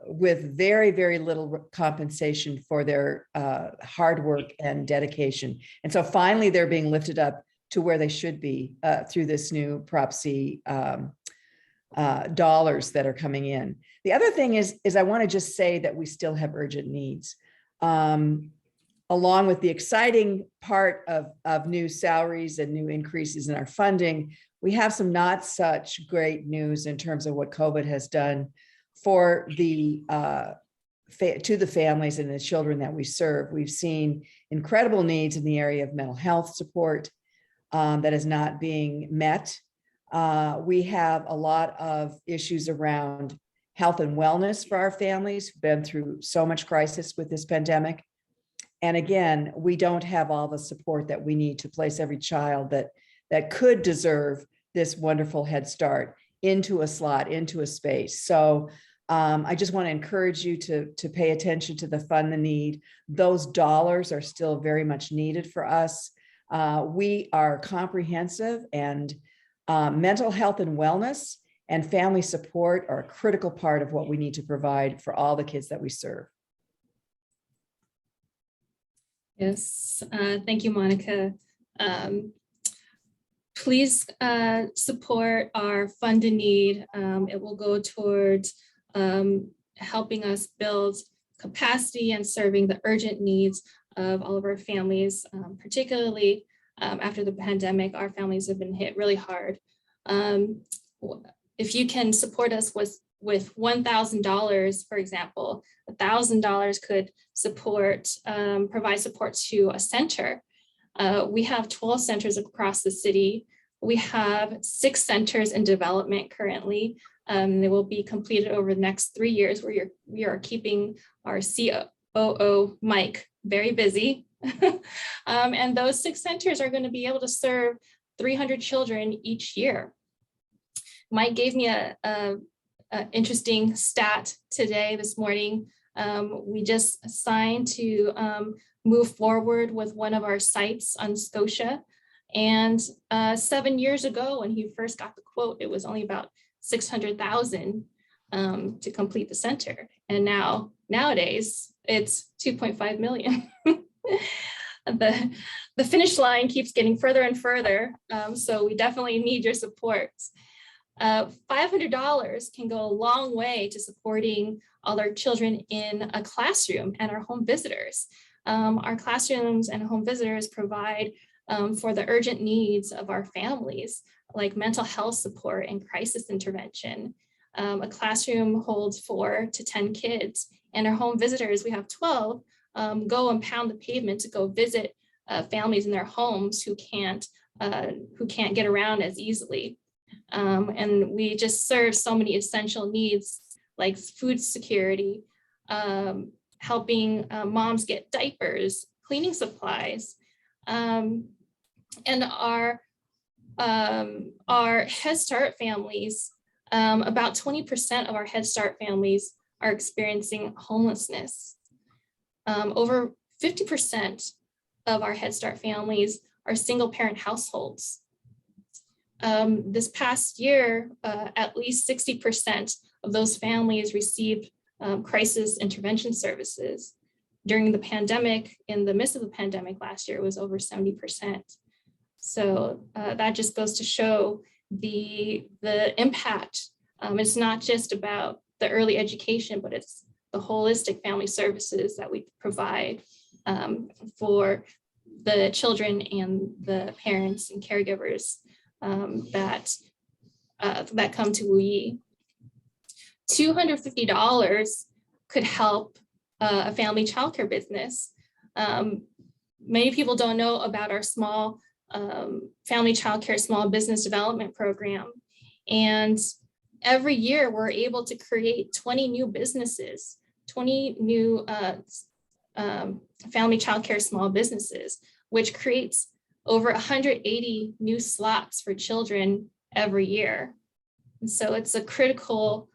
Speaker 3: with very, very little compensation for their hard work and dedication. And so finally, they're being lifted up to where they should be through this new Prop C dollars that are coming in. The other thing is I want to just say that we still have urgent needs. Along with the exciting part of new salaries and new increases in our funding, we have some not such great news in terms of what COVID has done for the to the families and the children that we serve. We've seen incredible needs in the area of mental health support that is not being met. We have a lot of issues around health and wellness for our families who've been through so much crisis with this pandemic. And again, we don't have all the support that we need to place every child that could deserve this wonderful Head Start into a slot, into a space. So I just want to encourage you to pay attention to the fund the need. Those dollars are still very much needed for us. We are comprehensive, and mental health and wellness and family support are a critical part of what we need to provide for all the kids that we serve.
Speaker 1: Yes, thank you, Monica. Please support our Fund a Need. It will go towards helping us build capacity and serving the urgent needs of all of our families, particularly after the pandemic. Our families have been hit really hard. If you can support us with $1,000, for example, $1,000 could provide support to a center. We have 12 centers across the city. We have 6 centers in development currently. They will be completed over the next 3 years, where we are keeping our COO, Mike, very busy. And those 6 centers are going to be able to serve 300 children each year. Mike gave me a interesting stat this morning. We just signed to move forward with one of our sites on Scotia. And 7 years ago, when he first got the quote, it was only about $600,000 to complete the center. And nowadays it's $2.5 million. The finish line keeps getting further and further. So we definitely need your support. $500 can go a long way to supporting all our children in a classroom and our home visitors. Our classrooms and home visitors provide for the urgent needs of our families, like mental health support and crisis intervention. A classroom holds 4 to 10 kids, and our home visitors, we have 12, go and pound the pavement to go visit families in their homes who can't get around as easily. And we just serve so many essential needs like food security, helping moms get diapers, cleaning supplies, and our Head Start families. About 20% of our Head Start families are experiencing homelessness. Over 50% of our Head Start families are single parent households. This past year, at least 60% of those families received crisis intervention services. During the pandemic, in the midst of the pandemic last year, it was over 70%. So that just goes to show the impact. It's not just about the early education, but it's the holistic family services that we provide for the children and the parents and caregivers that come to Wu Yee. $250 could help a family childcare business. Many people don't know about our small family childcare small business development program. And every year we're able to create 20 new businesses, 20 new family childcare small businesses, which creates over 180 new slots for children every year. And so it's a critical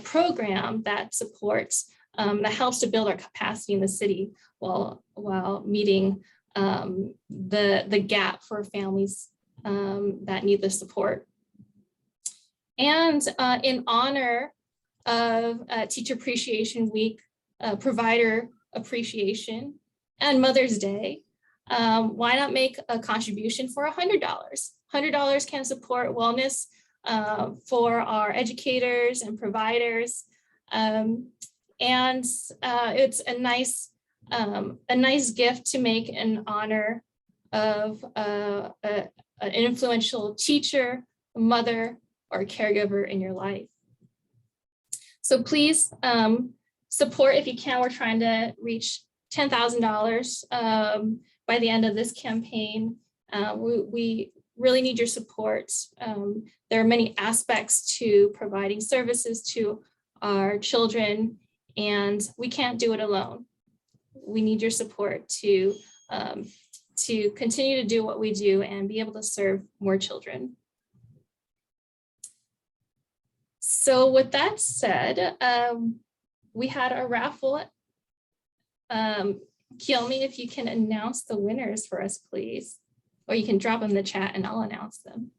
Speaker 1: program that supports, that helps to build our capacity in the city while meeting the gap for families that need the support. And in honor of Teacher Appreciation Week, Provider Appreciation, and Mother's Day, why not make a contribution for $100? $100 can support wellness for our educators and providers. And it's a nice gift to make in honor of an influential teacher, mother, or caregiver in your life. So please support if you can. We're trying to reach $10,000 by the end of this campaign. We really need your support. There are many aspects to providing services to our children, and we can't do it alone. We need your support to continue to do what we do and be able to serve more children. So with that said, we had a raffle. Kiyomi, if you can announce the winners for us, please. Or you can drop them in the chat and I'll announce them.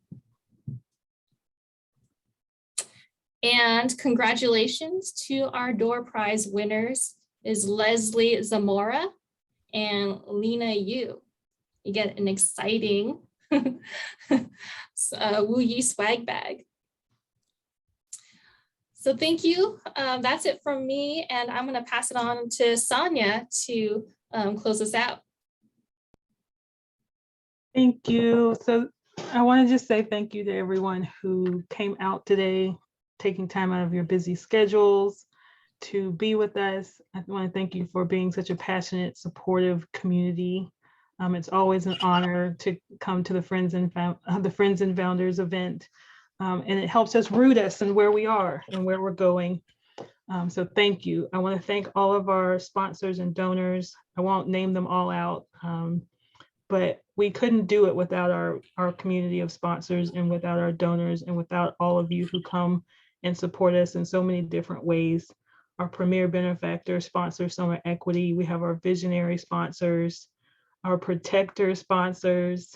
Speaker 1: And congratulations to our door prize winners is Leslie Zamora and Lena Yu. You get an exciting Wu Yee swag bag. So thank you. That's it from me. And I'm going to pass it on to Sonia to close us out.
Speaker 5: Thank you. So I want to just say thank you to everyone who came out today, taking time out of your busy schedules to be with us. I want to thank you for being such a passionate, supportive community. It's always an honor to come to the Friends and Founders event. And it helps us root us in where we are and where we're going. So thank you. I want to thank all of our sponsors and donors. I won't name them all out, but we couldn't do it without our community of sponsors and without our donors and without all of you who come and support us in so many different ways. Our premier benefactor sponsor, Summer Equity. We have our visionary sponsors, our protector sponsors,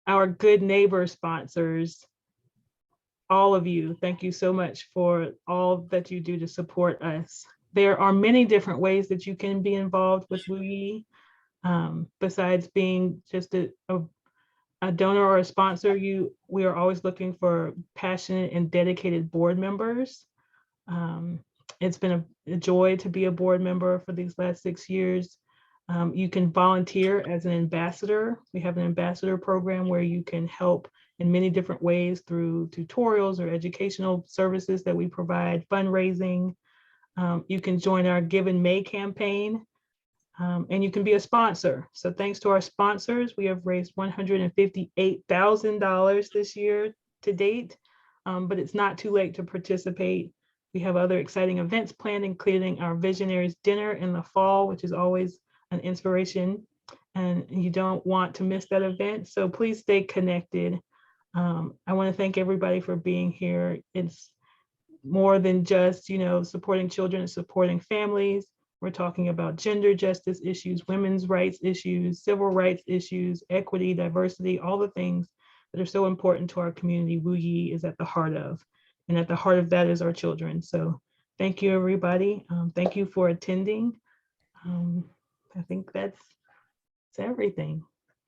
Speaker 5: our good neighbor sponsors, all of you. Thank you so much for all that you do to support us. There are many different ways that you can be involved with Wu Yee. Besides being just a donor or a sponsor, we are always looking for passionate and dedicated board members. It's been a joy to be a board member for these last 6 years. You can volunteer as an ambassador. We have an ambassador program where you can help in many different ways through tutorials or educational services that we provide, fundraising. You can join our Give in May campaign, and you can be a sponsor. So thanks to our sponsors, we have raised $158,000 this year to date, but it's not too late to participate. We have other exciting events planned, including our Visionaries Dinner in the fall, which is always an inspiration, and you don't want to miss that event. So please stay connected. I want to thank everybody for being here. It's more than just, supporting children and supporting families. We're talking about gender justice issues, women's rights issues, civil rights issues, equity, diversity, all the things that are so important to our community. Wu Yee is at the heart of, and at the heart of that is our children. So thank you, everybody. Thank you for attending. I think that's everything.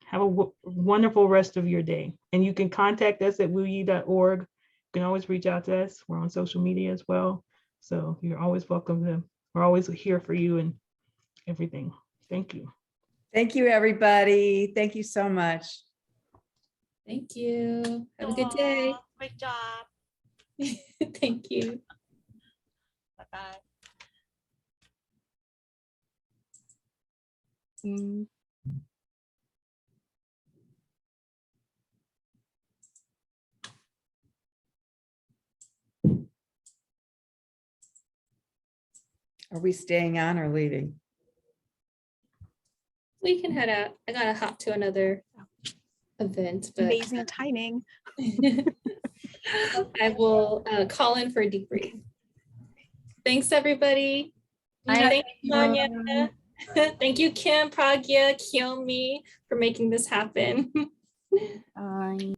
Speaker 5: Have a wonderful rest of your day. And you can contact us at wuyee.org. You can always reach out to us. We're on social media as well. So you're always welcome we're always here for you and everything. Thank you.
Speaker 3: Thank you, everybody. Thank you so much.
Speaker 1: Thank you. Have a good day.
Speaker 4: Great job.
Speaker 1: Thank you.
Speaker 4: Bye-bye.
Speaker 3: Are we staying on or leaving?
Speaker 1: We can head out. I gotta hop to another event, but
Speaker 2: Amazing timing.
Speaker 1: I will call in for a debrief. Thanks, everybody. Thank you, Sonia. Thank you, Kim, Pragya, Kiyomi, for making this happen.
Speaker 2: Bye.